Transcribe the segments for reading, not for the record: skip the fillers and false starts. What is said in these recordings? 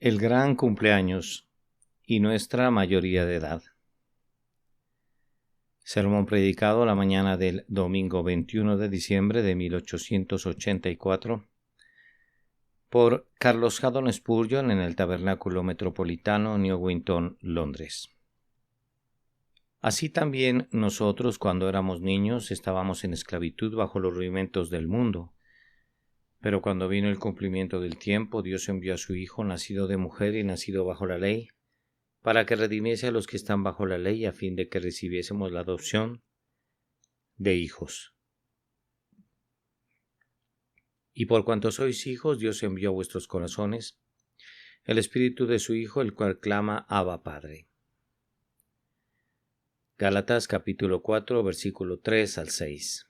El gran cumpleaños y nuestra mayoría de edad. Sermón predicado la mañana del domingo 21 de diciembre de 1884 por Carlos Haddon Spurgeon en el Tabernáculo Metropolitano, Newington, Londres. Así también nosotros, cuando éramos niños, estábamos en esclavitud bajo los rudimentos del mundo. Pero cuando vino el cumplimiento del tiempo, Dios envió a su Hijo, nacido de mujer y nacido bajo la ley, para que redimiese a los que están bajo la ley, a fin de que recibiésemos la adopción de hijos. Y por cuanto sois hijos, Dios envió a vuestros corazones el Espíritu de su Hijo, el cual clama, Abba, Padre. Gálatas capítulo 4, versículo 3 al 6.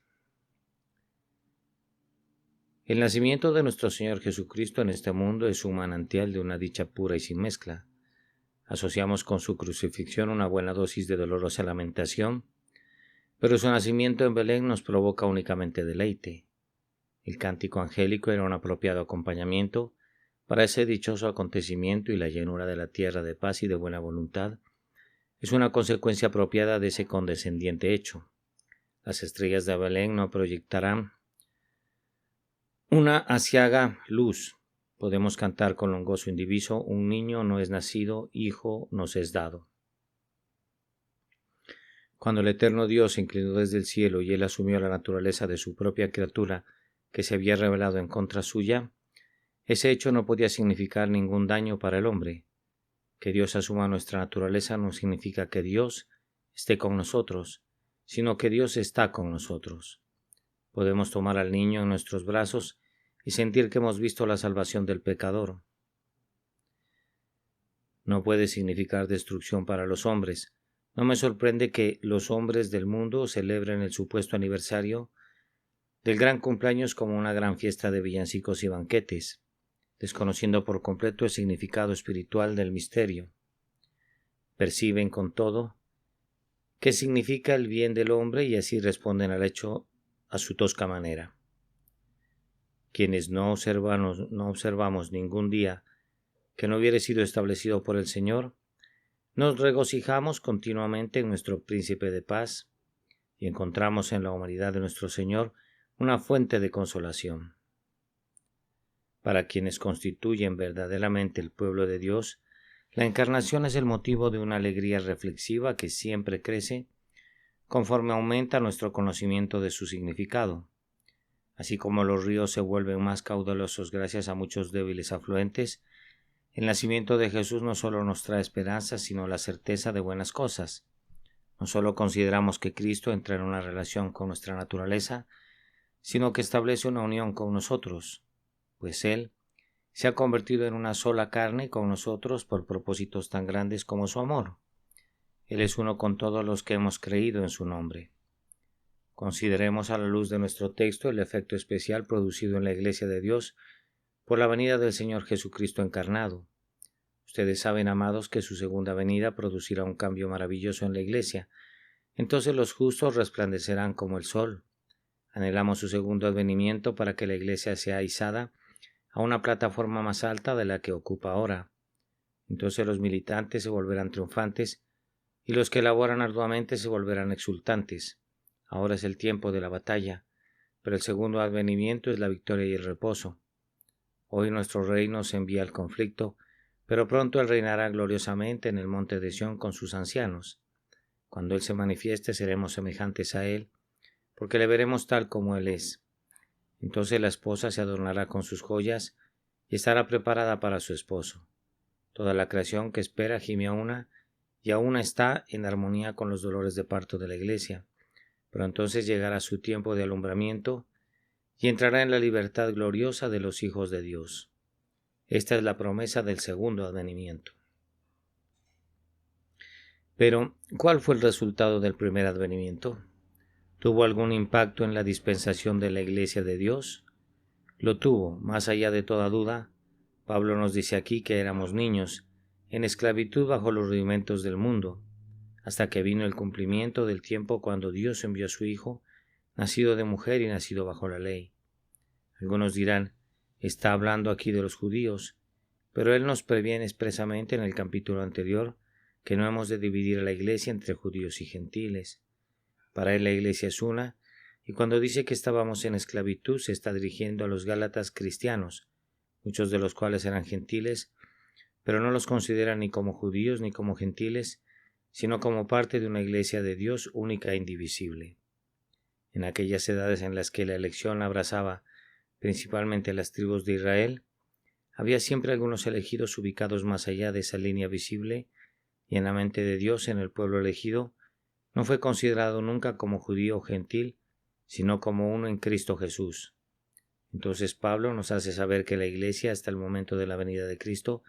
El nacimiento de nuestro Señor Jesucristo en este mundo es un manantial de una dicha pura y sin mezcla. Asociamos con su crucifixión una buena dosis de dolorosa lamentación, pero su nacimiento en Belén nos provoca únicamente deleite. El cántico angélico era un apropiado acompañamiento para ese dichoso acontecimiento, y la llenura de la tierra de paz y de buena voluntad es una consecuencia apropiada de ese condescendiente hecho. Las estrellas de Belén no proyectarán una aciaga luz. Podemos cantar con un gozo indiviso: un niño no es nacido, hijo nos es dado. Cuando el eterno Dios se inclinó desde el cielo y él asumió la naturaleza de su propia criatura que se había rebelado en contra suya, ese hecho no podía significar ningún daño para el hombre. Que Dios asuma nuestra naturaleza no significa que Dios esté con nosotros, sino que Dios está con nosotros. Podemos tomar al niño en nuestros brazos y sentir que hemos visto la salvación del pecador. No puede significar destrucción para los hombres. No me sorprende que los hombres del mundo celebren el supuesto aniversario del gran cumpleaños como una gran fiesta de villancicos y banquetes, desconociendo por completo el significado espiritual del misterio. Perciben con todo qué significa el bien del hombre y así responden al hecho a su tosca manera. Quienes no observamos ningún día que no hubiere sido establecido por el Señor, nos regocijamos continuamente en nuestro Príncipe de paz y encontramos en la humanidad de nuestro Señor una fuente de consolación. Para quienes constituyen verdaderamente el pueblo de Dios, la encarnación es el motivo de una alegría reflexiva que siempre crece conforme aumenta nuestro conocimiento de su significado. Así como los ríos se vuelven más caudalosos gracias a muchos débiles afluentes, el nacimiento de Jesús no solo nos trae esperanza, sino la certeza de buenas cosas. No solo consideramos que Cristo entra en una relación con nuestra naturaleza, sino que establece una unión con nosotros, pues Él se ha convertido en una sola carne con nosotros por propósitos tan grandes como su amor. Él es uno con todos los que hemos creído en su nombre. Consideremos a la luz de nuestro texto el efecto especial producido en la Iglesia de Dios por la venida del Señor Jesucristo encarnado. Ustedes saben, amados, que su segunda venida producirá un cambio maravilloso en la Iglesia. Entonces los justos resplandecerán como el sol. Anhelamos su segundo advenimiento para que la Iglesia sea izada a una plataforma más alta de la que ocupa ahora. Entonces los militantes se volverán triunfantes y los que laboran arduamente se volverán exultantes. Ahora es el tiempo de la batalla, pero el segundo advenimiento es la victoria y el reposo. Hoy nuestro rey nos envía al conflicto, pero pronto él reinará gloriosamente en el monte de Sión con sus ancianos. Cuando él se manifieste seremos semejantes a él, porque le veremos tal como él es. Entonces la esposa se adornará con sus joyas y estará preparada para su esposo. Toda la creación que espera gime a una, y aún está en armonía con los dolores de parto de la Iglesia. Pero entonces llegará su tiempo de alumbramiento y entrará en la libertad gloriosa de los hijos de Dios. Esta es la promesa del segundo advenimiento. Pero, ¿cuál fue el resultado del primer advenimiento? ¿Tuvo algún impacto en la dispensación de la Iglesia de Dios? Lo tuvo, más allá de toda duda. Pablo nos dice aquí que éramos niños, en esclavitud bajo los rudimentos del mundo, hasta que vino el cumplimiento del tiempo cuando Dios envió a su Hijo, nacido de mujer y nacido bajo la ley. Algunos dirán, está hablando aquí de los judíos. Pero él nos previene expresamente en el capítulo anterior que no hemos de dividir a la iglesia entre judíos y gentiles. Para él la iglesia es una, y cuando dice que estábamos en esclavitud se está dirigiendo a los gálatas cristianos, muchos de los cuales eran gentiles, pero no los considera ni como judíos ni como gentiles, sino como parte de una iglesia de Dios única e indivisible. En aquellas edades en las que la elección abrazaba principalmente las tribus de Israel, había siempre algunos elegidos ubicados más allá de esa línea visible, y en la mente de Dios en el pueblo elegido no fue considerado nunca como judío o gentil, sino como uno en Cristo Jesús. Entonces Pablo nos hace saber que la iglesia hasta el momento de la venida de Cristo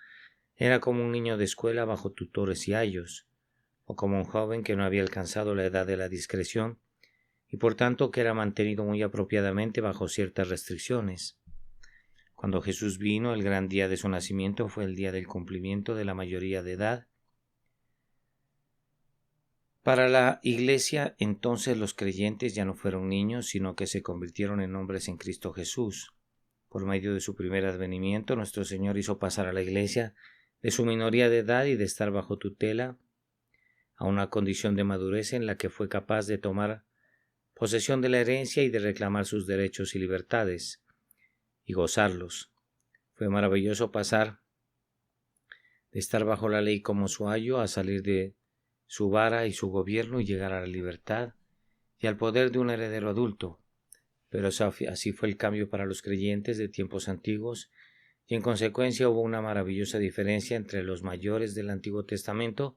era como un niño de escuela bajo tutores y ayos, o como un joven que no había alcanzado la edad de la discreción y por tanto que era mantenido muy apropiadamente bajo ciertas restricciones. Cuando Jesús vino, el gran día de su nacimiento fue el día del cumplimiento de la mayoría de edad. Para la Iglesia, entonces los creyentes ya no fueron niños, sino que se convirtieron en hombres en Cristo Jesús. Por medio de su primer advenimiento, nuestro Señor hizo pasar a la Iglesia de su minoría de edad y de estar bajo tutela a una condición de madurez en la que fue capaz de tomar posesión de la herencia y de reclamar sus derechos y libertades, y gozarlos. Fue maravilloso pasar de estar bajo la ley como su ayo a salir de su vara y su gobierno y llegar a la libertad y al poder de un heredero adulto. Pero así fue el cambio para los creyentes de tiempos antiguos, y en consecuencia hubo una maravillosa diferencia entre los mayores del Antiguo Testamento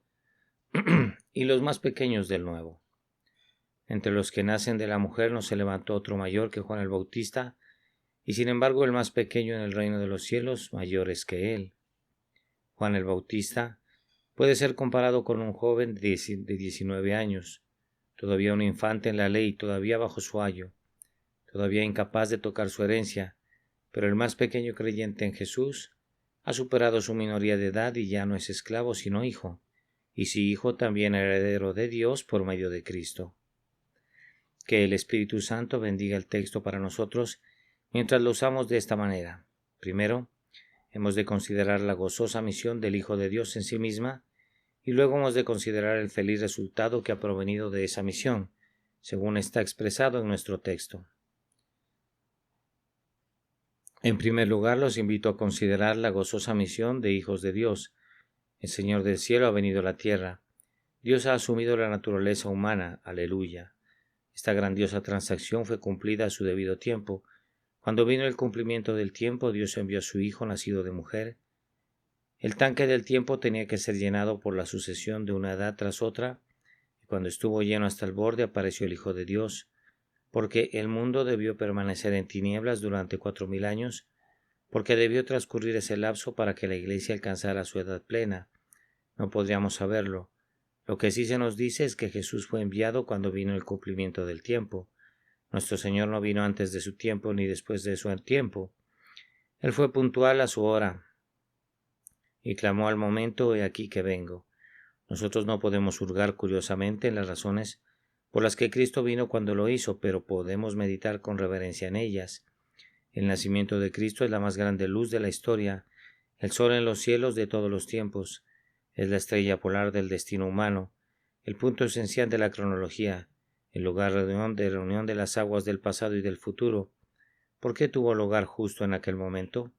y los más pequeños del Nuevo. Entre los que nacen de la mujer no se levantó otro mayor que Juan el Bautista, y sin embargo el más pequeño en el reino de los cielos mayor es que él. Juan el Bautista puede ser comparado con un joven de 19 años, todavía un infante en la ley, todavía bajo su ayo, todavía incapaz de tocar su herencia, pero el más pequeño creyente en Jesús ha superado su minoría de edad y ya no es esclavo sino hijo, y si hijo también heredero de Dios por medio de Cristo. Que el Espíritu Santo bendiga el texto para nosotros mientras lo usamos de esta manera. Primero, hemos de considerar la gozosa misión del Hijo de Dios en sí misma, y luego hemos de considerar el feliz resultado que ha provenido de esa misión, según está expresado en nuestro texto. En primer lugar, los invito a considerar la gozosa misión de hijos de Dios. El Señor del cielo ha venido a la tierra. Dios ha asumido la naturaleza humana. Aleluya. Esta grandiosa transacción fue cumplida a su debido tiempo. Cuando vino el cumplimiento del tiempo, Dios envió a su Hijo nacido de mujer. El tanque del tiempo tenía que ser llenado por la sucesión de una edad tras otra, y cuando estuvo lleno hasta el borde apareció el Hijo de Dios, porque el mundo debió permanecer en tinieblas durante 4000 años, porque debió transcurrir ese lapso para que la Iglesia alcanzara su edad plena. No podríamos saberlo. Lo que sí se nos dice es que Jesús fue enviado cuando vino el cumplimiento del tiempo. Nuestro Señor no vino antes de su tiempo ni después de su tiempo. Él fue puntual a su hora y clamó al momento: «He aquí que vengo». Nosotros no podemos hurgar curiosamente en las razones por las que Cristo vino cuando lo hizo, pero podemos meditar con reverencia en ellas. El nacimiento de Cristo es la más grande luz de la historia, el sol en los cielos de todos los tiempos. Es la estrella polar del destino humano, el punto esencial de la cronología, el lugar de reunión de las aguas del pasado y del futuro. ¿Por qué tuvo lugar justo en aquel momento?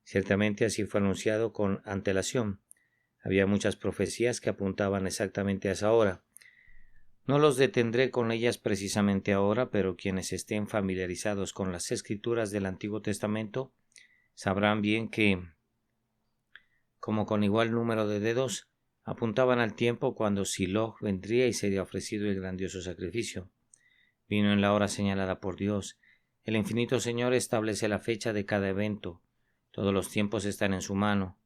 Ciertamente así fue anunciado con antelación. Había muchas profecías que apuntaban exactamente a esa hora. No los detendré con ellas precisamente ahora, pero quienes estén familiarizados con las escrituras del Antiguo Testamento sabrán bien que, como con igual número de dedos, apuntaban al tiempo cuando Silo vendría y sería ofrecido el grandioso sacrificio. Vino en la hora señalada por Dios. El infinito Señor establece la fecha de cada evento. Todos los tiempos están en su mano.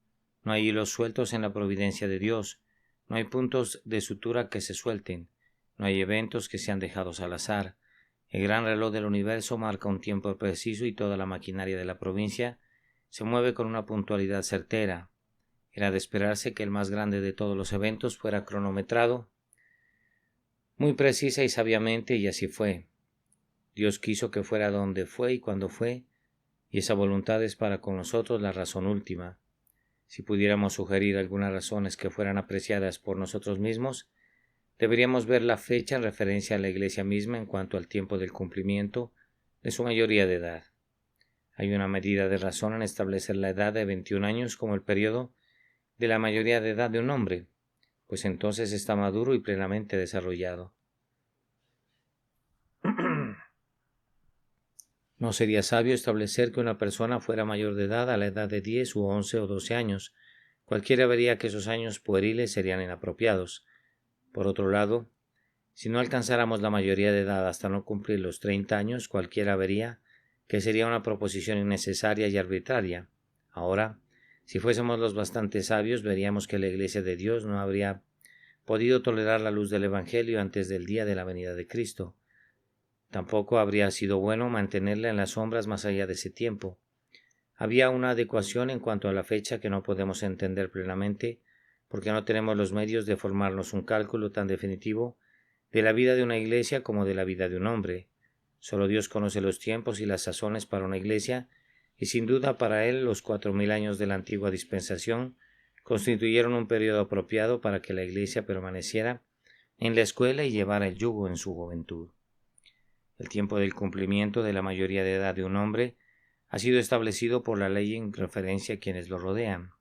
No hay hilos sueltos en la providencia de Dios. No hay puntos de sutura que se suelten. No hay eventos que sean dejados al azar. El gran reloj del universo marca un tiempo preciso y toda la maquinaria de la provincia se mueve con una puntualidad certera. Era de esperarse que el más grande de todos los eventos fuera cronometrado muy precisa y sabiamente, y así fue. Dios quiso que fuera donde fue y cuando fue, y esa voluntad es para con nosotros la razón última. Si pudiéramos sugerir algunas razones que fueran apreciadas por nosotros mismos, deberíamos ver la fecha en referencia a la Iglesia misma en cuanto al tiempo del cumplimiento de su mayoría de edad. Hay una medida de razón en establecer la edad de 21 años como el periodo de la mayoría de edad de un hombre, pues entonces está maduro y plenamente desarrollado. No sería sabio establecer que una persona fuera mayor de edad a la edad de 10 u 11 o 12 años. Cualquiera vería que esos años pueriles serían inapropiados. Por otro lado, si no alcanzáramos la mayoría de edad hasta no cumplir los 30 años, cualquiera vería que sería una proposición innecesaria y arbitraria. Ahora, si fuésemos los bastante sabios, veríamos que la Iglesia de Dios no habría podido tolerar la luz del Evangelio antes del día de la venida de Cristo. Tampoco habría sido bueno mantenerla en las sombras más allá de ese tiempo. Había una adecuación en cuanto a la fecha que no podemos entender plenamente, porque no tenemos los medios de formarnos un cálculo tan definitivo de la vida de una iglesia como de la vida de un hombre. Solo Dios conoce los tiempos y las sazones para una iglesia, y sin duda para él los 4000 años de la antigua dispensación constituyeron un periodo apropiado para que la iglesia permaneciera en la escuela y llevara el yugo en su juventud. El tiempo del cumplimiento de la mayoría de edad de un hombre ha sido establecido por la ley en referencia a quienes lo rodean.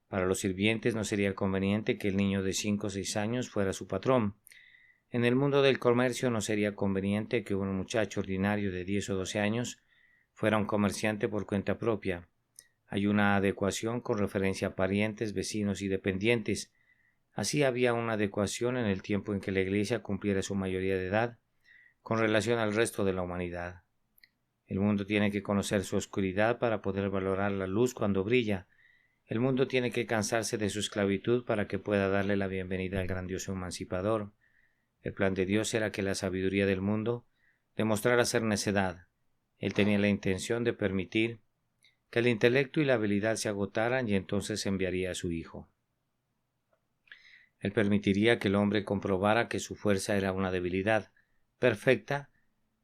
Para los sirvientes no sería conveniente que el niño de 5 o 6 años fuera su patrón. En el mundo del comercio no sería conveniente que un muchacho ordinario de 10 o 12 años fuera un comerciante por cuenta propia. Hay una adecuación con referencia a parientes, vecinos y dependientes. Así había una adecuación en el tiempo en que la Iglesia cumpliera su mayoría de edad con relación al resto de la humanidad. El mundo tiene que conocer su oscuridad para poder valorar la luz cuando brilla. El mundo tiene que cansarse de su esclavitud para que pueda darle la bienvenida al grandioso emancipador. El plan de Dios era que la sabiduría del mundo demostrara ser necedad. Él tenía la intención de permitir que el intelecto y la habilidad se agotaran y entonces enviaría a su Hijo. Él permitiría que el hombre comprobara que su fuerza era una debilidad perfecta,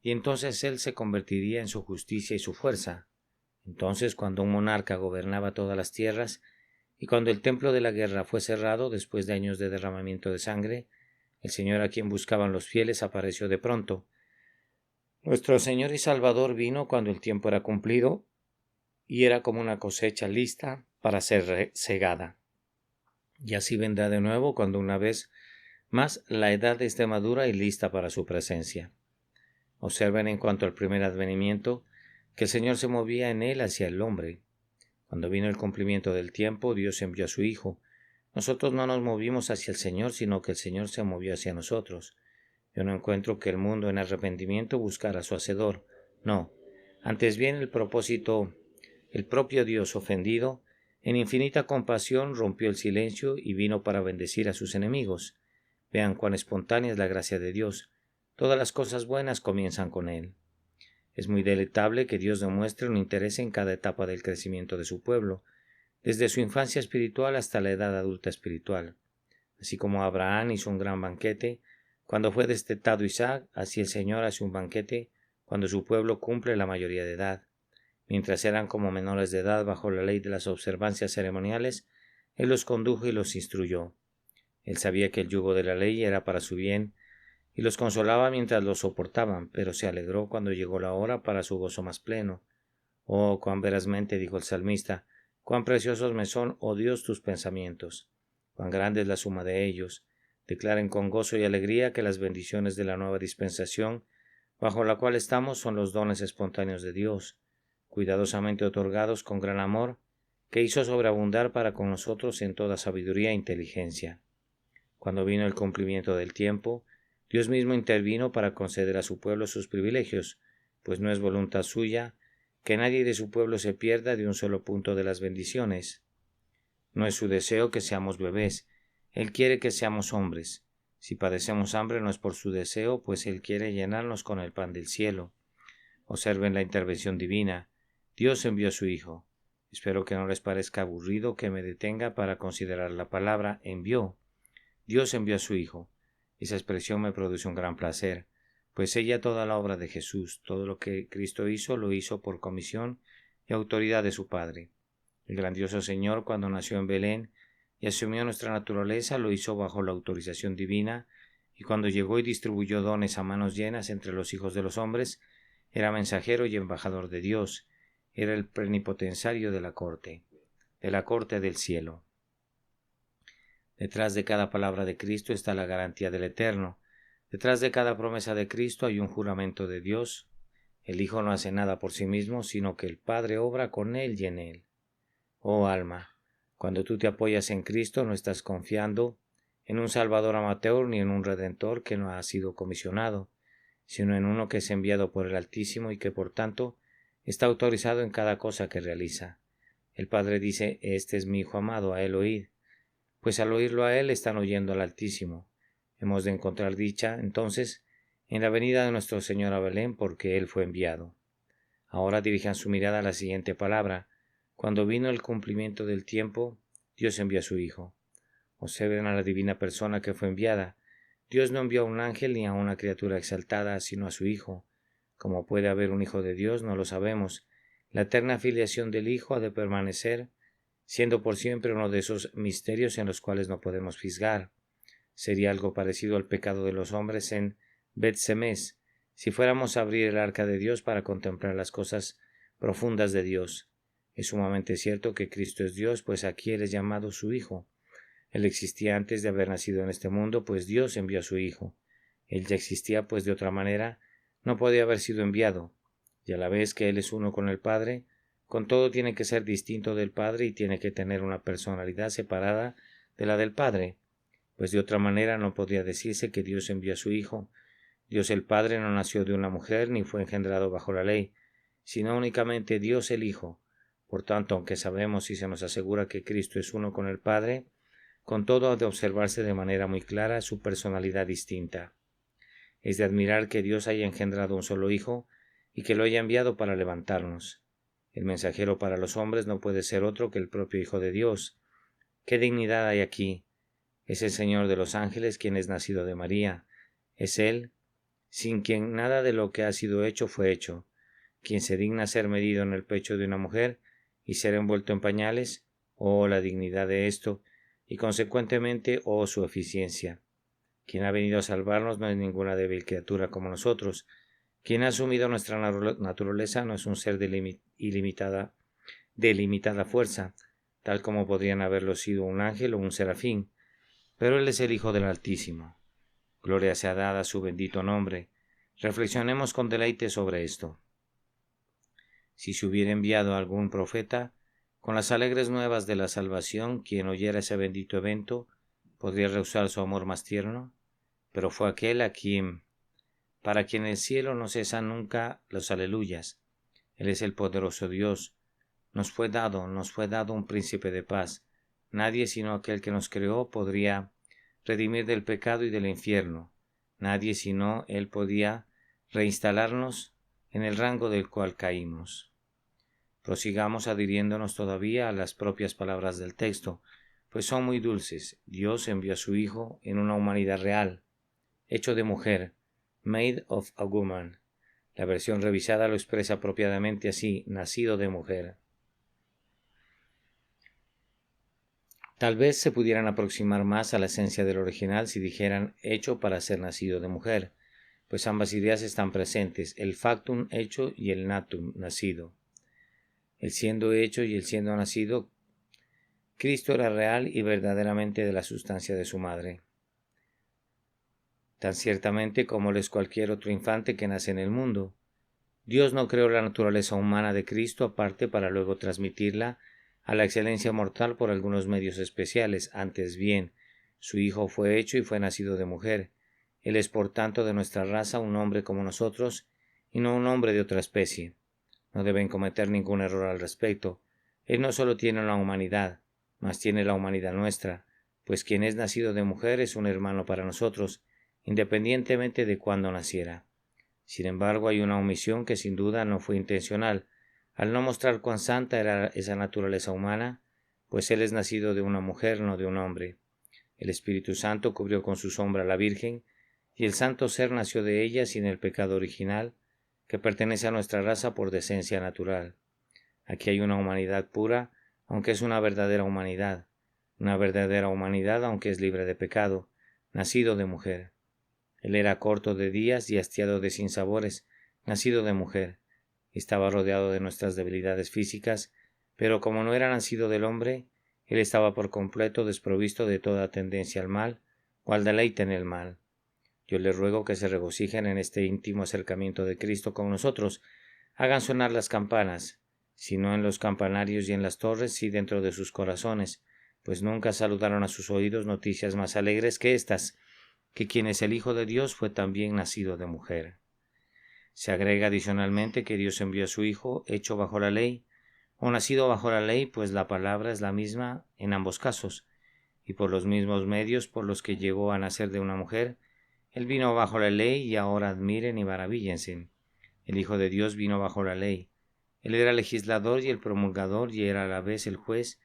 y entonces él se convertiría en su justicia y su fuerza. Entonces, cuando un monarca gobernaba todas las tierras, y cuando el templo de la guerra fue cerrado después de años de derramamiento de sangre, el Señor a quien buscaban los fieles apareció de pronto. Nuestro Señor y Salvador vino cuando el tiempo era cumplido, y era como una cosecha lista para ser segada. Y así vendrá de nuevo cuando una vez más la edad esté madura y lista para su presencia. Observen en cuanto al primer advenimiento que el Señor se movía en él hacia el hombre. Cuando vino el cumplimiento del tiempo, Dios envió a su Hijo. Nosotros no nos movimos hacia el Señor, sino que el Señor se movió hacia nosotros. Yo no encuentro que el mundo en arrepentimiento buscara a su Hacedor. No, antes bien el propio Dios ofendido, en infinita compasión rompió el silencio y vino para bendecir a sus enemigos. Vean cuán espontánea es la gracia de Dios. Todas las cosas buenas comienzan con Él. Es muy deleitable que Dios demuestre un interés en cada etapa del crecimiento de su pueblo, desde su infancia espiritual hasta la edad adulta espiritual. Así como Abraham hizo un gran banquete cuando fue destetado Isaac, así el Señor hace un banquete cuando su pueblo cumple la mayoría de edad. Mientras eran como menores de edad bajo la ley de las observancias ceremoniales, Él los condujo y los instruyó. Él sabía que el yugo de la ley era para su bien, y los consolaba mientras los soportaban, pero se alegró cuando llegó la hora para su gozo más pleno. Oh, cuán verazmente dijo el salmista, cuán preciosos me son, oh Dios, tus pensamientos, cuán grande es la suma de ellos. Declaren con gozo y alegría que las bendiciones de la nueva dispensación, bajo la cual estamos, son los dones espontáneos de Dios, cuidadosamente otorgados con gran amor, que hizo sobreabundar para con nosotros en toda sabiduría e inteligencia. Cuando vino el cumplimiento del tiempo, Dios mismo intervino para conceder a su pueblo sus privilegios, pues no es voluntad suya que nadie de su pueblo se pierda de un solo punto de las bendiciones. No es su deseo que seamos bebés, Él quiere que seamos hombres. Si padecemos hambre no es por su deseo, pues Él quiere llenarnos con el pan del cielo. Observen la intervención divina. Dios envió a su Hijo. Espero que no les parezca aburrido que me detenga para considerar la palabra envió. Dios envió a su Hijo. Esa expresión me produce un gran placer, pues sella toda la obra de Jesús. Todo lo que Cristo hizo, lo hizo por comisión y autoridad de su Padre. El grandioso Señor, cuando nació en Belén y asumió nuestra naturaleza, lo hizo bajo la autorización divina, y cuando llegó y distribuyó dones a manos llenas entre los hijos de los hombres, era mensajero y embajador de Dios, era el plenipotenciario de la corte del cielo. Detrás de cada palabra de Cristo está la garantía del Eterno. Detrás de cada promesa de Cristo hay un juramento de Dios. El Hijo no hace nada por sí mismo, sino que el Padre obra con él y en él. Oh alma, cuando tú te apoyas en Cristo, no estás confiando en un Salvador amateur ni en un Redentor que no ha sido comisionado, sino en uno que es enviado por el Altísimo y que por tanto está autorizado en cada cosa que realiza. El Padre dice: Este es mi Hijo amado, a él oíd. Pues al oírlo a él están oyendo al Altísimo. Hemos de encontrar dicha, entonces, en la venida de nuestro Señor a Belén, porque él fue enviado. Ahora dirijan su mirada a la siguiente palabra: cuando vino el cumplimiento del tiempo, Dios envió a su Hijo. Observen a la divina persona que fue enviada. Dios no envió a un ángel ni a una criatura exaltada, sino a su Hijo. ¿Cómo puede haber un Hijo de Dios? No lo sabemos. La eterna filiación del Hijo ha de permanecer, siendo por siempre uno de esos misterios en los cuales no podemos fisgar. Sería algo parecido al pecado de los hombres en Bet-Semes, si fuéramos a abrir el arca de Dios para contemplar las cosas profundas de Dios. Es sumamente cierto que Cristo es Dios, pues aquí Él es llamado su Hijo. Él existía antes de haber nacido en este mundo, pues Dios envió a su Hijo. Él ya existía, pues de otra manera no podía haber sido enviado. Y a la vez que Él es uno con el Padre, con todo tiene que ser distinto del Padre y tiene que tener una personalidad separada de la del Padre, pues de otra manera no podría decirse que Dios envió a su Hijo. Dios el Padre no nació de una mujer ni fue engendrado bajo la ley, sino únicamente Dios el Hijo. Por tanto, aunque sabemos y se nos asegura que Cristo es uno con el Padre, con todo ha de observarse de manera muy clara su personalidad distinta. Es de admirar que Dios haya engendrado un solo Hijo y que lo haya enviado para levantarnos. El mensajero para los hombres no puede ser otro que el propio Hijo de Dios. ¿Qué dignidad hay aquí? Es el Señor de los ángeles quien es nacido de María. Es Él, sin quien nada de lo que ha sido hecho fue hecho, quien se digna ser medido en el pecho de una mujer y ser envuelto en pañales, oh la dignidad de esto, y consecuentemente, oh su eficiencia. Quien ha venido a salvarnos no es ninguna débil criatura como nosotros. Quien ha asumido nuestra naturaleza no es un ser de limitada fuerza, tal como podrían haberlo sido un ángel o un serafín, pero Él es el Hijo del Altísimo. Gloria sea dada a su bendito nombre. Reflexionemos con deleite sobre esto. Si se hubiera enviado algún profeta, con las alegres nuevas de la salvación, quien oyera ese bendito evento, podría rehusar su amor más tierno, pero fue aquel para quien el cielo no cesa nunca los aleluyas. Él es el poderoso Dios. Nos fue dado un príncipe de paz. Nadie sino aquel que nos creó podría redimir del pecado y del infierno. Nadie sino Él podía reinstalarnos en el rango del cual caímos. Prosigamos adhiriéndonos todavía a las propias palabras del texto, pues son muy dulces. Dios envió a su Hijo en una humanidad real, hecho de mujer, made of a woman. La versión revisada lo expresa apropiadamente así: nacido de mujer. Tal vez se pudieran aproximar más a la esencia del original si dijeran hecho para ser nacido de mujer, pues ambas ideas están presentes, el factum hecho y el natum nacido. El siendo hecho y el siendo nacido, Cristo era real y verdaderamente de la sustancia de su madre, tan ciertamente como lo es cualquier otro infante que nace en el mundo. Dios no creó la naturaleza humana de Cristo aparte para luego transmitirla a la excelencia mortal por algunos medios especiales. Antes bien, su Hijo fue hecho y fue nacido de mujer. Él es por tanto de nuestra raza un hombre como nosotros y no un hombre de otra especie. No deben cometer ningún error al respecto. Él no solo tiene la humanidad, mas tiene la humanidad nuestra, pues quien es nacido de mujer es un hermano para nosotros, independientemente de cuándo naciera. Sin embargo, hay una omisión que sin duda no fue intencional, al no mostrar cuán santa era esa naturaleza humana, pues Él es nacido de una mujer, no de un hombre. El Espíritu Santo cubrió con su sombra a la Virgen, y el santo ser nació de ella sin el pecado original, que pertenece a nuestra raza por decencia natural. Aquí hay una humanidad pura, aunque es una verdadera humanidad aunque es libre de pecado, nacido de mujer. Él era corto de días y hastiado de sinsabores, nacido de mujer. Estaba rodeado de nuestras debilidades físicas, pero como no era nacido del hombre, él estaba por completo desprovisto de toda tendencia al mal o al deleite en el mal. Yo les ruego que se regocijen en este íntimo acercamiento de Cristo con nosotros. Hagan sonar las campanas, si no en los campanarios y en las torres, sí dentro de sus corazones, pues nunca saludaron a sus oídos noticias más alegres que estas, que quien es el Hijo de Dios fue también nacido de mujer. Se agrega adicionalmente que Dios envió a su Hijo, hecho bajo la ley, o nacido bajo la ley, pues la palabra es la misma en ambos casos, y por los mismos medios por los que llegó a nacer de una mujer, él vino bajo la ley y ahora admiren y maravíllense. El Hijo de Dios vino bajo la ley. Él era el legislador y el promulgador y era a la vez el juez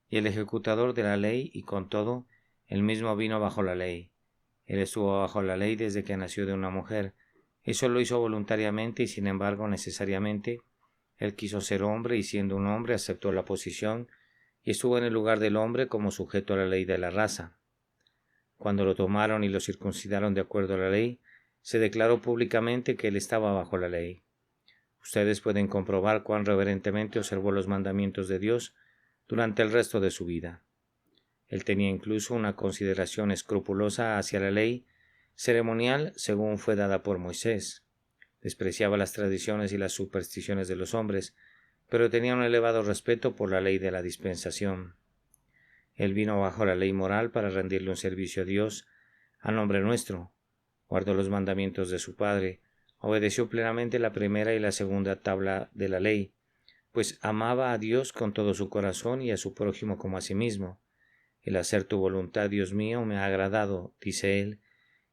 y el ejecutador de la ley y con todo, él mismo vino bajo la ley. Él estuvo bajo la ley desde que nació de una mujer. Eso lo hizo voluntariamente y sin embargo necesariamente. Él quiso ser hombre y siendo un hombre aceptó la posición y estuvo en el lugar del hombre como sujeto a la ley de la raza. Cuando lo tomaron y lo circuncidaron de acuerdo a la ley, se declaró públicamente que él estaba bajo la ley. Ustedes pueden comprobar cuán reverentemente observó los mandamientos de Dios durante el resto de su vida. Él tenía incluso una consideración escrupulosa hacia la ley ceremonial según fue dada por Moisés. Despreciaba las tradiciones y las supersticiones de los hombres, pero tenía un elevado respeto por la ley de la dispensación. Él vino bajo la ley moral para rendirle un servicio a Dios a nombre nuestro. Guardó los mandamientos de su Padre, obedeció plenamente la primera y la segunda tabla de la ley, pues amaba a Dios con todo su corazón y a su prójimo como a sí mismo. El hacer tu voluntad, Dios mío, me ha agradado, dice él,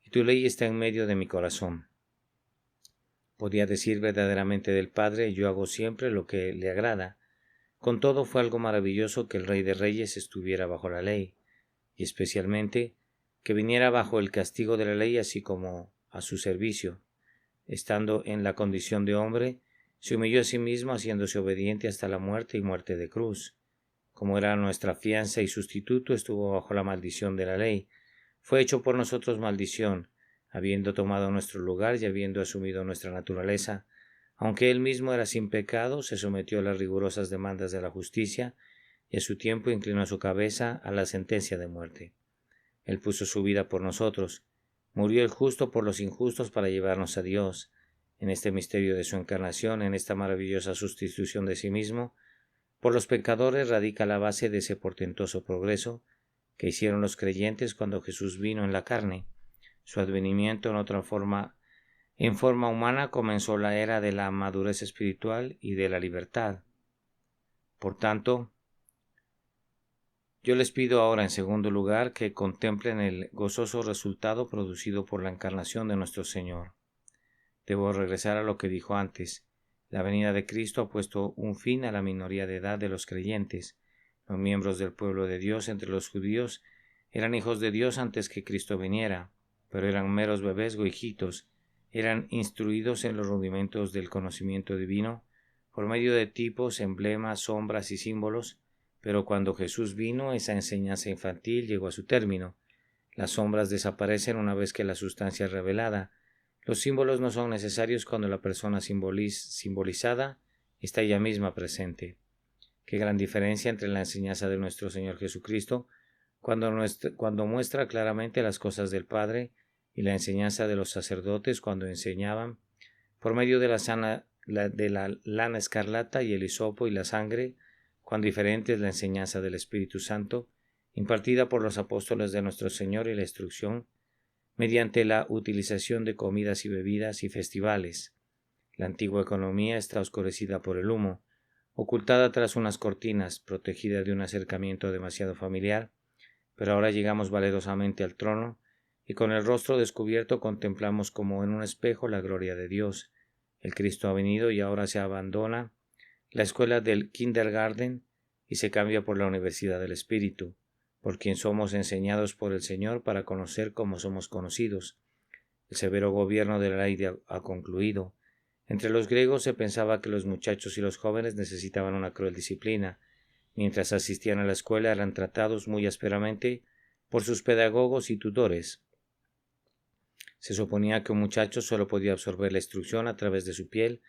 y tu ley está en medio de mi corazón. Podía decir verdaderamente del Padre, yo hago siempre lo que le agrada. Con todo fue algo maravilloso que el Rey de Reyes estuviera bajo la ley, y especialmente que viniera bajo el castigo de la ley así como a su servicio. Estando en la condición de hombre, se humilló a sí mismo haciéndose obediente hasta la muerte y muerte de cruz. Como era nuestra fianza y sustituto, estuvo bajo la maldición de la ley. Fue hecho por nosotros maldición, habiendo tomado nuestro lugar y habiendo asumido nuestra naturaleza. Aunque él mismo era sin pecado, se sometió a las rigurosas demandas de la justicia y a su tiempo inclinó su cabeza a la sentencia de muerte. Él puso su vida por nosotros. Murió el justo por los injustos para llevarnos a Dios. En este misterio de su encarnación, en esta maravillosa sustitución de sí mismo, por los pecadores radica la base de ese portentoso progreso que hicieron los creyentes cuando Jesús vino en la carne. Su advenimiento en forma humana comenzó la era de la madurez espiritual y de la libertad. Por tanto, yo les pido ahora, en segundo lugar, que contemplen el gozoso resultado producido por la encarnación de nuestro Señor. Debo regresar a lo que dijo antes. La venida de Cristo ha puesto un fin a la minoría de edad de los creyentes. Los miembros del pueblo de Dios entre los judíos eran hijos de Dios antes que Cristo viniera, pero eran meros bebés o hijitos. Eran instruidos en los rudimentos del conocimiento divino por medio de tipos, emblemas, sombras y símbolos, pero cuando Jesús vino, esa enseñanza infantil llegó a su término. Las sombras desaparecen una vez que la sustancia es revelada. Los símbolos no son necesarios cuando la persona simbolizada está ella misma presente. Qué gran diferencia entre la enseñanza de nuestro Señor Jesucristo, cuando muestra claramente las cosas del Padre, y la enseñanza de los sacerdotes cuando enseñaban, por medio de la lana escarlata y el hisopo y la sangre, cuán diferente es la enseñanza del Espíritu Santo, impartida por los apóstoles de nuestro Señor y la instrucción, mediante la utilización de comidas y bebidas y festivales. La antigua economía está oscurecida por el humo, ocultada tras unas cortinas, protegida de un acercamiento demasiado familiar, pero ahora llegamos valerosamente al trono, y con el rostro descubierto contemplamos como en un espejo la gloria de Dios. El Cristo ha venido y ahora se abandona la escuela del kindergarten y se cambia por la Universidad del Espíritu, por quien somos enseñados por el Señor para conocer cómo somos conocidos. El severo gobierno de la ley ha concluido. Entre los griegos se pensaba que los muchachos y los jóvenes necesitaban una cruel disciplina, Mientras asistían a la escuela eran tratados muy ásperamente por sus pedagogos y tutores. Se suponía que un muchacho solo podía absorber la instrucción a través de su piel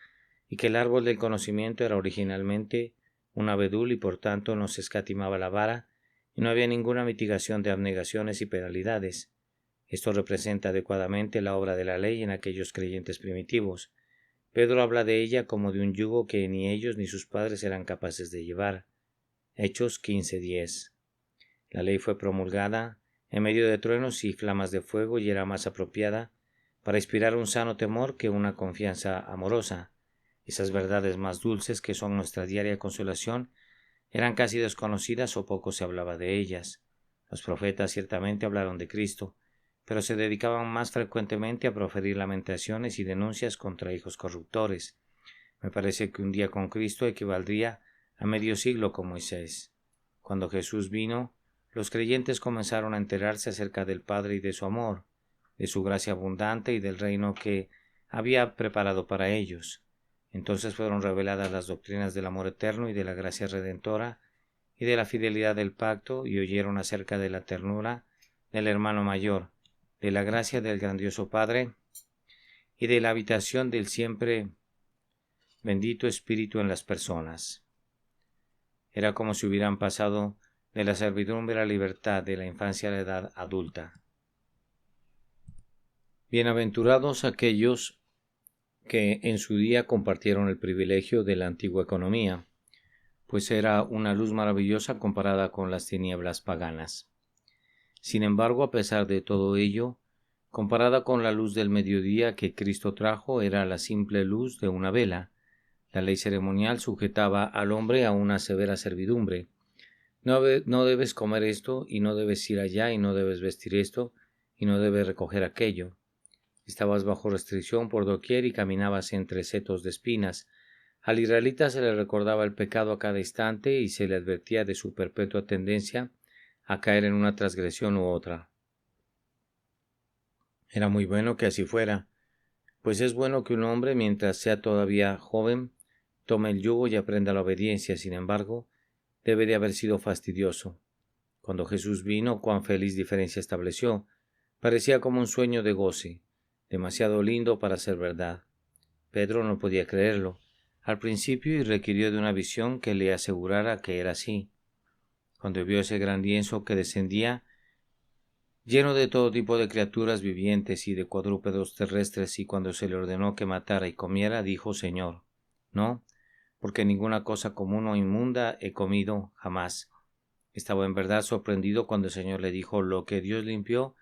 y que el árbol del conocimiento era originalmente un abedul y por tanto no se escatimaba la vara y no había ninguna mitigación de abnegaciones y penalidades. Esto representa adecuadamente la obra de la ley en aquellos creyentes primitivos. Pedro habla de ella como de un yugo que ni ellos ni sus padres eran capaces de llevar. Hechos 15:10. La ley fue promulgada en medio de truenos y flamas de fuego y era más apropiada para inspirar un sano temor que una confianza amorosa. Esas verdades más dulces que son nuestra diaria consolación eran casi desconocidas o poco se hablaba de ellas. Los profetas ciertamente hablaron de Cristo, pero se dedicaban más frecuentemente a proferir lamentaciones y denuncias contra hijos corruptores. Me parece que un día con Cristo equivaldría a medio siglo con Moisés. Cuando Jesús vino, los creyentes comenzaron a enterarse acerca del Padre y de su amor, de su gracia abundante y del reino que había preparado para ellos. Entonces fueron reveladas las doctrinas del amor eterno y de la gracia redentora y de la fidelidad del pacto y oyeron acerca de la ternura del hermano mayor, de la gracia del grandioso Padre y de la habitación del siempre bendito Espíritu en las personas. Era como si hubieran pasado de la servidumbre a la libertad, de la infancia a la edad adulta. Bienaventurados aquellos que en su día compartieron el privilegio de la antigua economía, pues era una luz maravillosa comparada con las tinieblas paganas. Sin embargo, a pesar de todo ello, comparada con la luz del mediodía que Cristo trajo, era la simple luz de una vela. La ley ceremonial sujetaba al hombre a una severa servidumbre. No debes comer esto, y no debes ir allá, y no debes vestir esto, y no debes recoger aquello. Estabas bajo restricción por doquier y caminabas entre setos de espinas. Al israelita se le recordaba el pecado a cada instante y se le advertía de su perpetua tendencia a caer en una transgresión u otra. Era muy bueno que así fuera, pues es bueno que un hombre, mientras sea todavía joven, tome el yugo y aprenda la obediencia. Sin embargo, debe de haber sido fastidioso. Cuando Jesús vino, cuán feliz diferencia estableció. Parecía como un sueño de goce, demasiado lindo para ser verdad. Pedro no podía creerlo al principio y requirió de una visión que le asegurara que era así. Cuando vio ese gran lienzo que descendía, lleno de todo tipo de criaturas vivientes y de cuadrúpedos terrestres, y cuando se le ordenó que matara y comiera, dijo: Señor, no, porque ninguna cosa común o inmunda he comido jamás. Estaba en verdad sorprendido cuando el Señor le dijo: lo que Dios limpió,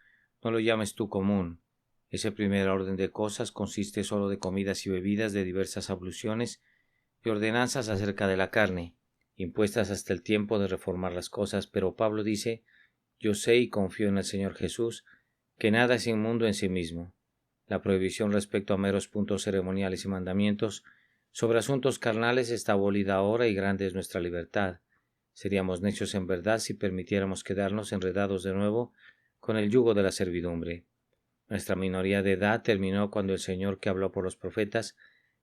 no lo llames tú común. Ese primer orden de cosas consiste solo de comidas y bebidas de diversas abluciones y ordenanzas acerca de la carne, impuestas hasta el tiempo de reformar las cosas, pero Pablo dice: yo sé y confío en el Señor Jesús, que nada es inmundo en sí mismo. La prohibición respecto a meros puntos ceremoniales y mandamientos sobre asuntos carnales está abolida ahora y grande es nuestra libertad. Seríamos necios en verdad si permitiéramos quedarnos enredados de nuevo con el yugo de la servidumbre. Nuestra minoría de edad terminó cuando el Señor, que habló por los profetas,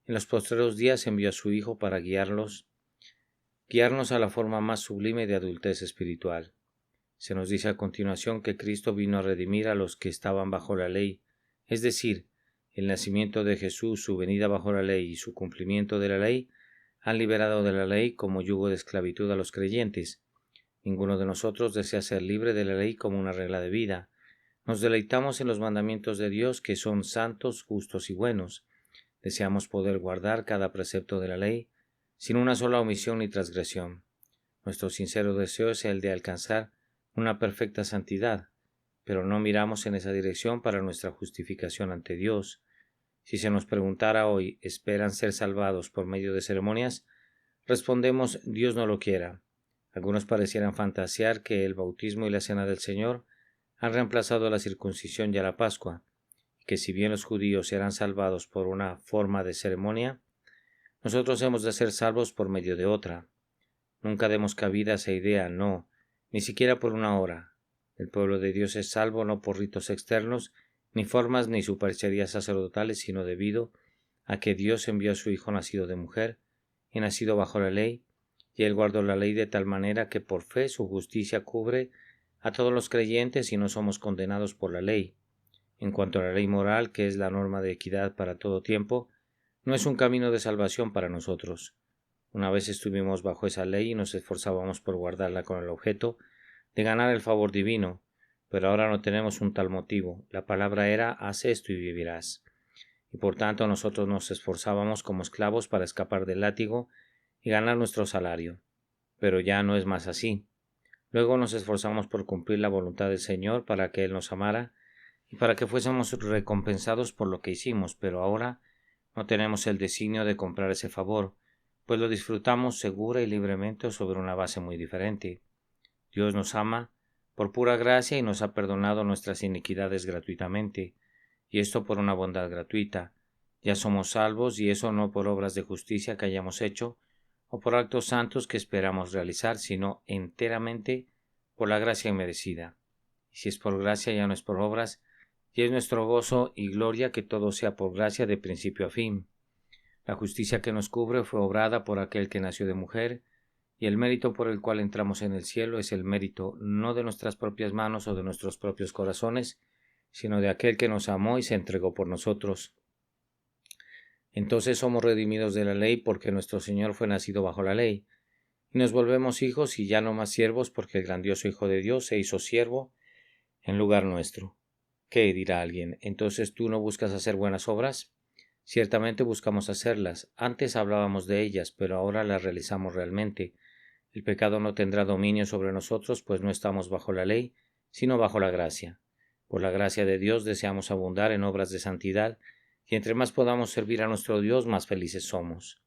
en los postreros días envió a su Hijo para guiarnos a la forma más sublime de adultez espiritual. Se nos dice a continuación que Cristo vino a redimir a los que estaban bajo la ley, es decir, el nacimiento de Jesús, su venida bajo la ley y su cumplimiento de la ley han liberado de la ley como yugo de esclavitud a los creyentes. Ninguno de nosotros desea ser libre de la ley como una regla de vida. Nos deleitamos en los mandamientos de Dios, que son santos, justos y buenos. Deseamos poder guardar cada precepto de la ley, sin una sola omisión ni transgresión. Nuestro sincero deseo es el de alcanzar una perfecta santidad, pero no miramos en esa dirección para nuestra justificación ante Dios. Si se nos preguntara hoy, ¿esperan ser salvados por medio de ceremonias? Respondemos: Dios no lo quiera. Algunos parecieran fantasear que el bautismo y la cena del Señor han reemplazado a la circuncisión y a la Pascua, y que si bien los judíos serán salvados por una forma de ceremonia, nosotros hemos de ser salvos por medio de otra. Nunca demos cabida a esa idea, no, ni siquiera por una hora. El pueblo de Dios es salvo no por ritos externos, ni formas ni supercherías sacerdotales, sino debido a que Dios envió a su Hijo nacido de mujer y nacido bajo la ley, y él guardó la ley de tal manera que por fe su justicia cubre a todos los creyentes y no somos condenados por la ley. En cuanto a la ley moral, que es la norma de equidad para todo tiempo, no es un camino de salvación para nosotros. Una vez estuvimos bajo esa ley y nos esforzábamos por guardarla con el objeto de ganar el favor divino, pero ahora no tenemos un tal motivo. La palabra era: haz esto y vivirás. Y por tanto nosotros nos esforzábamos como esclavos para escapar del látigo y ganar nuestro salario. Pero ya no es más así. Luego nos esforzamos por cumplir la voluntad del Señor para que Él nos amara y para que fuésemos recompensados por lo que hicimos, pero ahora no tenemos el designio de comprar ese favor, pues lo disfrutamos segura y libremente sobre una base muy diferente. Dios nos ama por pura gracia y nos ha perdonado nuestras iniquidades gratuitamente, y esto por una bondad gratuita. Ya somos salvos, y eso no por obras de justicia que hayamos hecho, o por actos santos que esperamos realizar, sino enteramente por la gracia inmerecida. Y si es por gracia, ya no es por obras, y es nuestro gozo y gloria que todo sea por gracia de principio a fin. La justicia que nos cubre fue obrada por aquel que nació de mujer, y el mérito por el cual entramos en el cielo es el mérito no de nuestras propias manos o de nuestros propios corazones, sino de aquel que nos amó y se entregó por nosotros. Entonces somos redimidos de la ley porque nuestro Señor fue nacido bajo la ley, y nos volvemos hijos y ya no más siervos porque el grandioso Hijo de Dios se hizo siervo en lugar nuestro. ¿Qué dirá alguien? ¿Entonces tú no buscas hacer buenas obras? Ciertamente buscamos hacerlas. Antes hablábamos de ellas, pero ahora las realizamos realmente. El pecado no tendrá dominio sobre nosotros, pues no estamos bajo la ley, sino bajo la gracia. Por la gracia de Dios deseamos abundar en obras de santidad, y entre más podamos servir a nuestro Dios, más felices somos.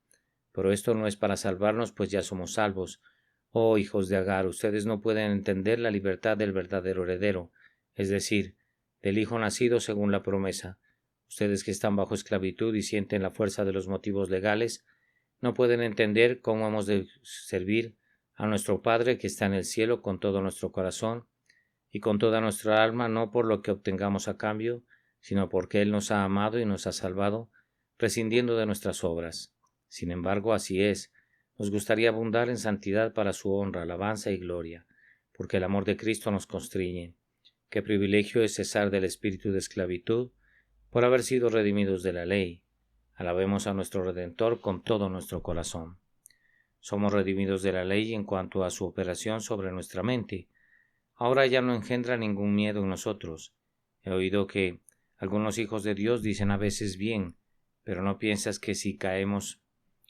Pero esto no es para salvarnos, pues ya somos salvos. Oh hijos de Agar, ustedes no pueden entender la libertad del verdadero heredero, es decir, del Hijo nacido según la promesa. Ustedes que están bajo esclavitud y sienten la fuerza de los motivos legales, no pueden entender cómo hemos de servir a nuestro Padre que está en el cielo con todo nuestro corazón y con toda nuestra alma, no por lo que obtengamos a cambio, sino porque Él nos ha amado y nos ha salvado, prescindiendo de nuestras obras. Sin embargo, así es, nos gustaría abundar en santidad para su honra, alabanza y gloria, porque el amor de Cristo nos constriñe. Qué privilegio es cesar del espíritu de esclavitud por haber sido redimidos de la ley. Alabemos a nuestro Redentor con todo nuestro corazón. Somos redimidos de la ley en cuanto a su operación sobre nuestra mente. Ahora ya no engendra ningún miedo en nosotros. He oído que algunos hijos de Dios dicen a veces bien, pero ¿no piensas que si caemos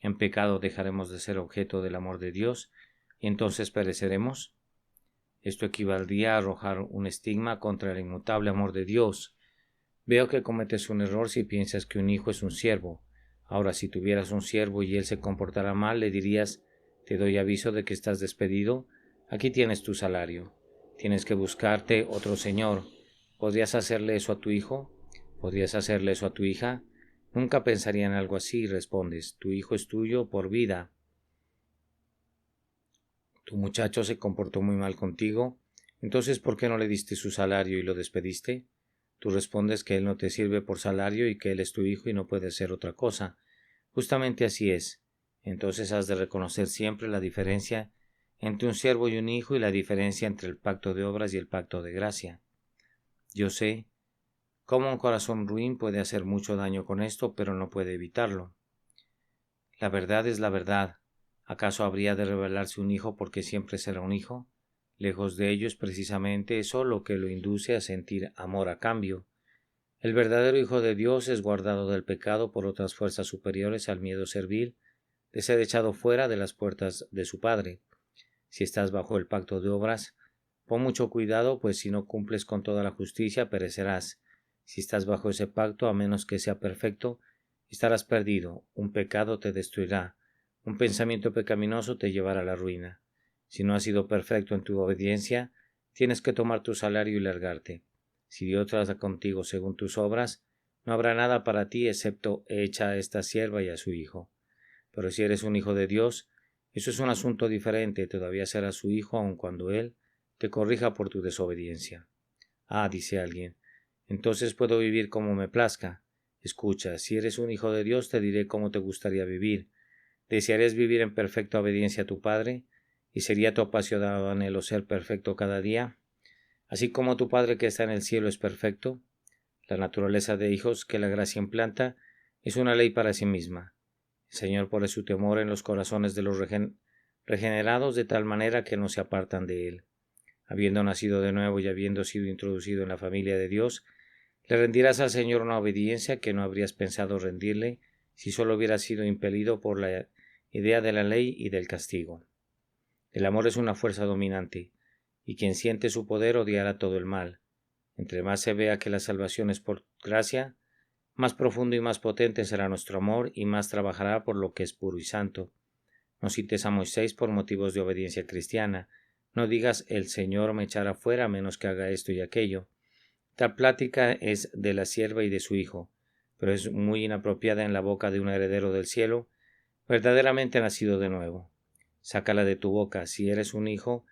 en pecado dejaremos de ser objeto del amor de Dios y entonces pereceremos? Esto equivaldría a arrojar un estigma contra el inmutable amor de Dios. Veo que cometes un error si piensas que un hijo es un siervo. Ahora, si tuvieras un siervo y él se comportara mal, le dirías: te doy aviso de que estás despedido, aquí tienes tu salario. Tienes que buscarte otro señor. ¿Podrías hacerle eso a tu hijo? ¿Podrías hacerle eso a tu hija? Nunca pensaría en algo así, y respondes: tu hijo es tuyo por vida. Tu muchacho se comportó muy mal contigo, entonces ¿por qué no le diste su salario y lo despediste? Tú respondes que él no te sirve por salario y que él es tu hijo y no puede ser otra cosa. Justamente así es. Entonces has de reconocer siempre la diferencia entre un siervo y un hijo y la diferencia entre el pacto de obras y el pacto de gracia. Yo sé cómo un corazón ruin puede hacer mucho daño con esto, pero no puede evitarlo. La verdad es la verdad. ¿Acaso habría de rebelarse un hijo porque siempre será un hijo? Lejos de ello es precisamente eso lo que lo induce a sentir amor a cambio. El verdadero Hijo de Dios es guardado del pecado por otras fuerzas superiores al miedo servil de ser echado fuera de las puertas de su Padre. Si estás bajo el pacto de obras, pon mucho cuidado, pues si no cumples con toda la justicia, perecerás. Si estás bajo ese pacto, a menos que sea perfecto, estarás perdido. Un pecado te destruirá. Un pensamiento pecaminoso te llevará a la ruina. Si no has sido perfecto en tu obediencia, tienes que tomar tu salario y largarte. Si Dios trata contigo según tus obras, no habrá nada para ti excepto echa a esta sierva y a su hijo. Pero si eres un hijo de Dios, eso es un asunto diferente, todavía serás su hijo aun cuando Él te corrija por tu desobediencia. Ah, dice alguien, entonces puedo vivir como me plazca. Escucha, si eres un hijo de Dios te diré cómo te gustaría vivir. Desearías vivir en perfecta obediencia a tu Padre, y sería tu apasionado anhelo ser perfecto cada día. Así como tu Padre que está en el cielo es perfecto, la naturaleza de hijos que la gracia implanta es una ley para sí misma. El Señor pone su temor en los corazones de los regenerados de tal manera que no se apartan de Él. Habiendo nacido de nuevo y habiendo sido introducido en la familia de Dios, le rendirás al Señor una obediencia que no habrías pensado rendirle si solo hubieras sido impelido por la idea de la ley y del castigo. El amor es una fuerza dominante, y quien siente su poder odiará todo el mal. Entre más se vea que la salvación es por gracia, más profundo y más potente será nuestro amor y más trabajará por lo que es puro y santo. No cites a Moisés por motivos de obediencia cristiana. No digas el Señor me echará fuera a menos que haga esto y aquello. Tal plática es de la sierva y de su hijo, pero es muy inapropiada en la boca de un heredero del cielo, verdaderamente nacido de nuevo. Sácala de tu boca. Si eres un hijo,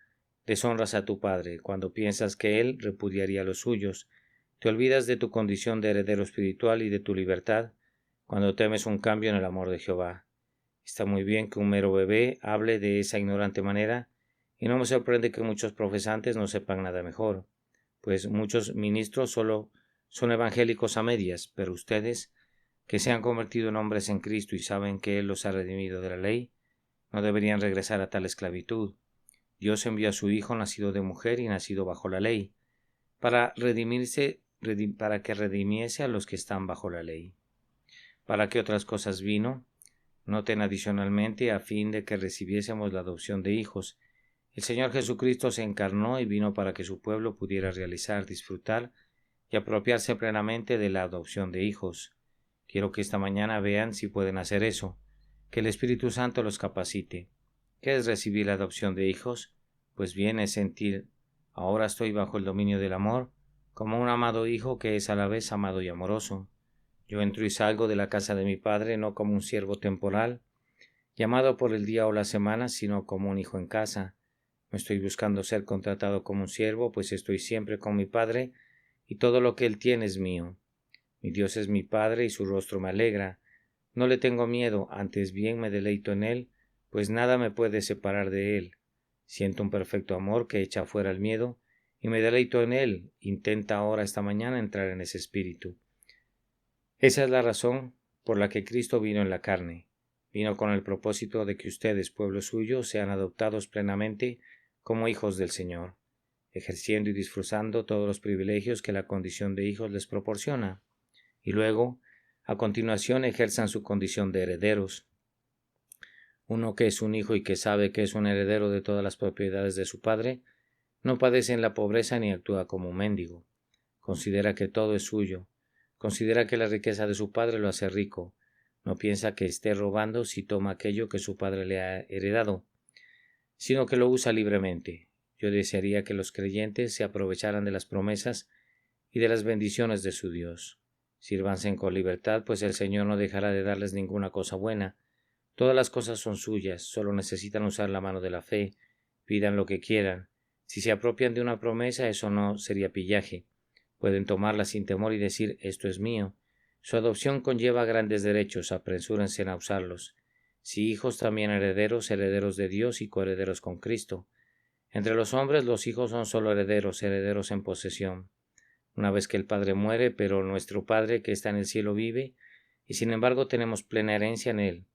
deshonras a tu padre. Cuando piensas que él repudiaría los suyos, te olvidas de tu condición de heredero espiritual y de tu libertad, cuando temes un cambio en el amor de Jehová. Está muy bien que un mero bebé hable de esa ignorante manera, y no me sorprende que muchos profesantes no sepan nada mejor, pues muchos ministros solo son evangélicos a medias, pero ustedes, que se han convertido en hombres en Cristo y saben que Él los ha redimido de la ley, no deberían regresar a tal esclavitud. Dios envió a su Hijo nacido de mujer y nacido bajo la ley, para que redimiese a los que están bajo la ley. ¿Para qué otras cosas vino? Noten adicionalmente a fin de que recibiésemos la adopción de hijos. El Señor Jesucristo se encarnó y vino para que su pueblo pudiera realizar, disfrutar y apropiarse plenamente de la adopción de hijos. Quiero que esta mañana vean si pueden hacer eso, que el Espíritu Santo los capacite. ¿Qué es recibir la adopción de hijos? Pues bien, es sentir, ahora estoy bajo el dominio del amor, como un amado hijo que es a la vez amado y amoroso. Yo entro y salgo de la casa de mi padre no como un siervo temporal, llamado por el día o la semana, sino como un hijo en casa. No estoy buscando ser contratado como un siervo, pues estoy siempre con mi padre, y todo lo que él tiene es mío. Mi Dios es mi Padre y su rostro me alegra. No le tengo miedo, antes bien me deleito en él, pues nada me puede separar de él. Siento un perfecto amor que echa fuera el miedo, y me deleito en él. Intenta ahora esta mañana entrar en ese espíritu. Esa es la razón por la que Cristo vino en la carne. Vino con el propósito de que ustedes, pueblo suyo, sean adoptados plenamente como hijos del Señor, ejerciendo y disfrutando todos los privilegios que la condición de hijos les proporciona. Y luego, a continuación, ejerzan su condición de herederos. Uno que es un hijo y que sabe que es un heredero de todas las propiedades de su padre, no padece en la pobreza ni actúa como un mendigo. Considera que todo es suyo. Considera que la riqueza de su padre lo hace rico. No piensa que esté robando si toma aquello que su padre le ha heredado, sino que lo usa libremente. Yo desearía que los creyentes se aprovecharan de las promesas y de las bendiciones de su Dios. Sírvanse con libertad, pues el Señor no dejará de darles ninguna cosa buena. Todas las cosas son suyas, solo necesitan usar la mano de la fe. Pidan lo que quieran. Si se apropian de una promesa, eso no sería pillaje. Pueden tomarla sin temor y decir, esto es mío. Su adopción conlleva grandes derechos, apresúrense a usarlos. Si hijos, también herederos, herederos de Dios y coherederos con Cristo. Entre los hombres los hijos son solo herederos, herederos en posesión. Una vez que el Padre muere, pero nuestro Padre que está en el cielo vive, y sin embargo tenemos plena herencia en Él.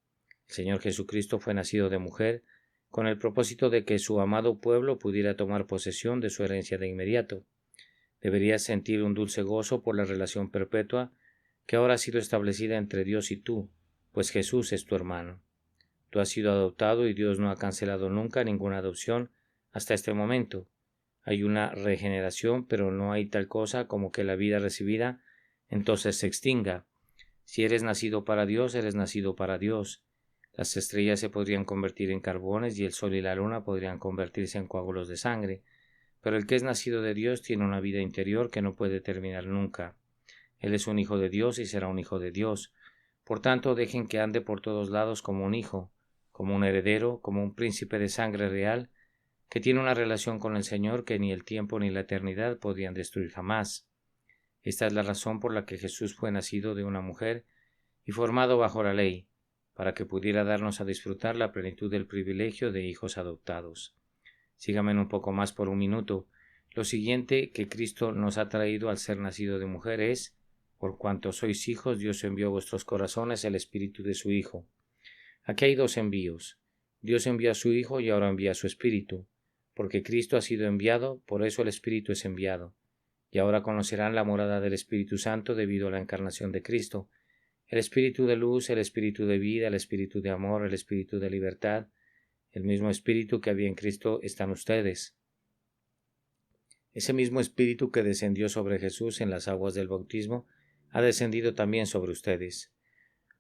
El Señor Jesucristo fue nacido de mujer, con el propósito de que su amado pueblo pudiera tomar posesión de su herencia de inmediato. Deberías sentir un dulce gozo por la relación perpetua que ahora ha sido establecida entre Dios y tú, pues Jesús es tu hermano. Tú has sido adoptado y Dios no ha cancelado nunca ninguna adopción hasta este momento. Hay una regeneración, pero no hay tal cosa como que la vida recibida entonces se extinga. Si eres nacido para Dios, eres nacido para Dios. Las estrellas se podrían convertir en carbones y el sol y la luna podrían convertirse en coágulos de sangre, pero el que es nacido de Dios tiene una vida interior que no puede terminar nunca. Él es un hijo de Dios y será un hijo de Dios. Por tanto, dejen que ande por todos lados como un hijo, como un heredero, como un príncipe de sangre real, que tiene una relación con el Señor que ni el tiempo ni la eternidad podían destruir jamás. Esta es la razón por la que Jesús fue nacido de una mujer y formado bajo la ley, para que pudiera darnos a disfrutar la plenitud del privilegio de hijos adoptados. Síganme un poco más por un minuto. Lo siguiente que Cristo nos ha traído al ser nacido de mujer es: por cuanto sois hijos, Dios envió a vuestros corazones el Espíritu de su Hijo. Aquí hay dos envíos. Dios envía a su Hijo y ahora envía a su Espíritu. Porque Cristo ha sido enviado, por eso el Espíritu es enviado. Y ahora conocerán la morada del Espíritu Santo debido a la encarnación de Cristo. El Espíritu de luz, el Espíritu de vida, el Espíritu de amor, el Espíritu de libertad, el mismo Espíritu que había en Cristo está en ustedes. Ese mismo Espíritu que descendió sobre Jesús en las aguas del bautismo, ha descendido también sobre ustedes.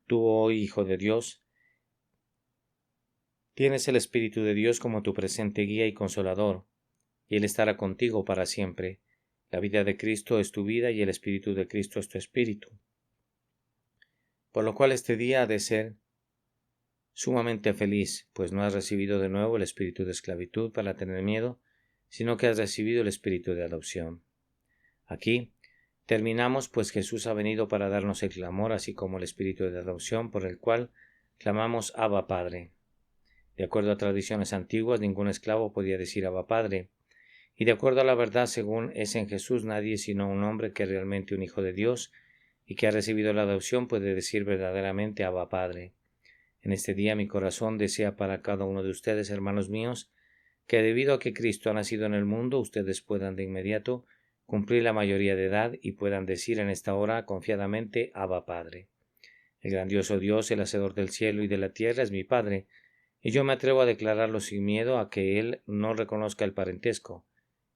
Tú, oh Hijo de Dios, tienes el Espíritu de Dios como tu presente guía y consolador, y Él estará contigo para siempre. La vida de Cristo es tu vida y el Espíritu de Cristo es tu espíritu. Por lo cual este día ha de ser sumamente feliz, pues no has recibido de nuevo el espíritu de esclavitud para tener miedo, sino que has recibido el espíritu de adopción. Aquí terminamos, pues Jesús ha venido para darnos el clamor, así como el espíritu de adopción por el cual clamamos Abba Padre. De acuerdo a tradiciones antiguas, ningún esclavo podía decir Abba Padre, y de acuerdo a la verdad, según es en Jesús, nadie sino un hombre que es realmente un hijo de Dios y que ha recibido la adopción puede decir verdaderamente Abba Padre. En este día mi corazón desea para cada uno de ustedes, hermanos míos, que debido a que Cristo ha nacido en el mundo, ustedes puedan de inmediato cumplir la mayoría de edad y puedan decir en esta hora confiadamente Abba Padre. El grandioso Dios, el hacedor del cielo y de la tierra, es mi Padre, y yo me atrevo a declararlo sin miedo a que Él no reconozca el parentesco.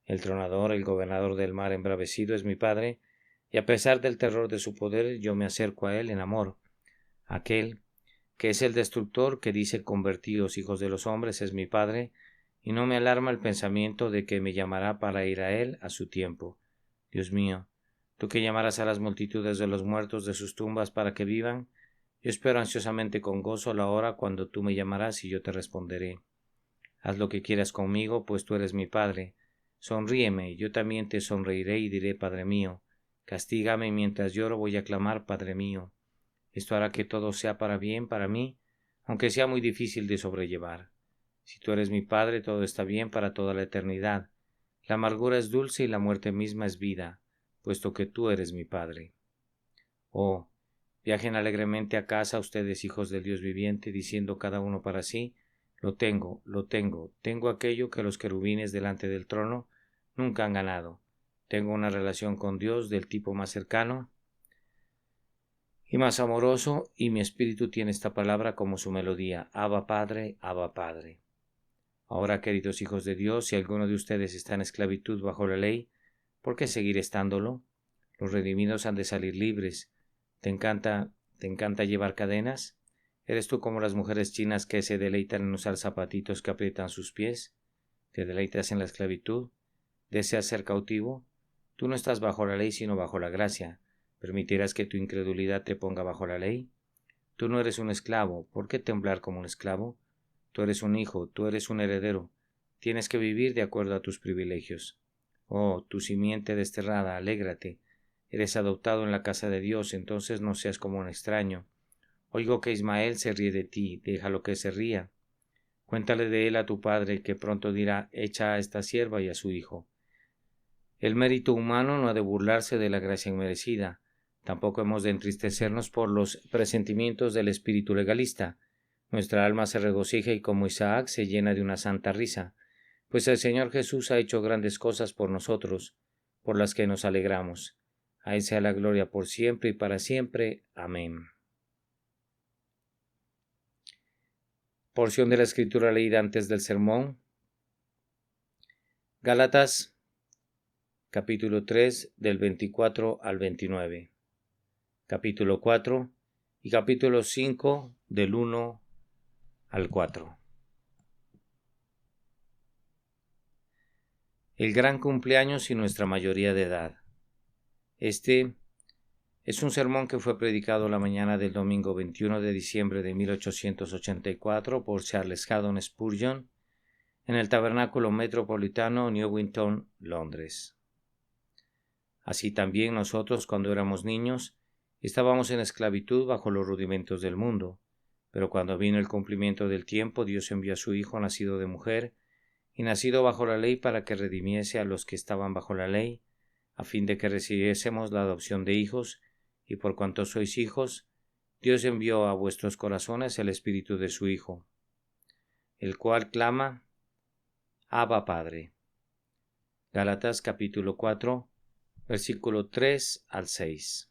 El tronador, el gobernador del mar embravecido es mi Padre, y a pesar del terror de su poder yo me acerco a Él en amor. Aquel que es el destructor, que dice convertidos hijos de los hombres, es mi Padre, y no me alarma el pensamiento de que me llamará para ir a Él a su tiempo. Dios mío, tú que llamarás a las multitudes de los muertos de sus tumbas para que vivan, yo espero ansiosamente con gozo la hora cuando tú me llamarás y yo te responderé. Haz lo que quieras conmigo, pues tú eres mi Padre. Sonríeme, yo también te sonreiré y diré, Padre mío. Castígame y mientras lloro voy a clamar, Padre mío. Esto hará que todo sea para bien para mí, aunque sea muy difícil de sobrellevar. Si tú eres mi Padre, todo está bien para toda la eternidad. La amargura es dulce y la muerte misma es vida, puesto que tú eres mi Padre. Oh, viajen alegremente a casa ustedes, hijos del Dios viviente, diciendo cada uno para sí, tengo aquello que los querubines delante del trono nunca han ganado. Tengo una relación con Dios del tipo más cercano y más amoroso, y mi espíritu tiene esta palabra como su melodía, Abba Padre, Abba Padre. Ahora, queridos hijos de Dios, si alguno de ustedes está en esclavitud bajo la ley, ¿por qué seguir estándolo? Los redimidos han de salir libres. ¿Te encanta llevar cadenas? ¿Eres tú como las mujeres chinas que se deleitan en usar zapatitos que aprietan sus pies? ¿Te deleitas en la esclavitud? ¿Deseas ser cautivo? Tú no estás bajo la ley sino bajo la gracia. ¿Permitirás que tu incredulidad te ponga bajo la ley? Tú no eres un esclavo. ¿Por qué temblar como un esclavo? Tú eres un hijo, tú eres un heredero. Tienes que vivir de acuerdo a tus privilegios. Oh, tu simiente desterrada, alégrate. Eres adoptado en la casa de Dios, entonces no seas como un extraño. Oigo que Ismael se ríe de ti, déjalo que se ría. Cuéntale de él a tu padre, que pronto dirá, echa a esta sierva y a su hijo. El mérito humano no ha de burlarse de la gracia inmerecida. Tampoco hemos de entristecernos por los presentimientos del espíritu legalista. Nuestra alma se regocija y como Isaac se llena de una santa risa, pues el Señor Jesús ha hecho grandes cosas por nosotros, por las que nos alegramos. A Él sea la gloria por siempre y para siempre. Amén. Porción de la Escritura leída antes del sermón. Gálatas, capítulo 3, del 24 al 29. Capítulo 4 y capítulo 5, del 1 al 4. El gran cumpleaños y nuestra mayoría de edad. Este es un sermón que fue predicado la mañana del domingo 21 de diciembre de 1884 por Charles Haddon Spurgeon en el Tabernáculo Metropolitano, Newington, Londres. Así también nosotros, cuando éramos niños, estábamos en esclavitud bajo los rudimentos del mundo, Pero cuando vino el cumplimiento del tiempo, Dios envió a su Hijo, nacido de mujer, y nacido bajo la ley, para que redimiese a los que estaban bajo la ley, a fin de que recibiésemos la adopción de hijos, y por cuanto sois hijos, Dios envió a vuestros corazones el Espíritu de su Hijo, el cual clama, Abba Padre. Gálatas capítulo 4, versículo 3 al 6.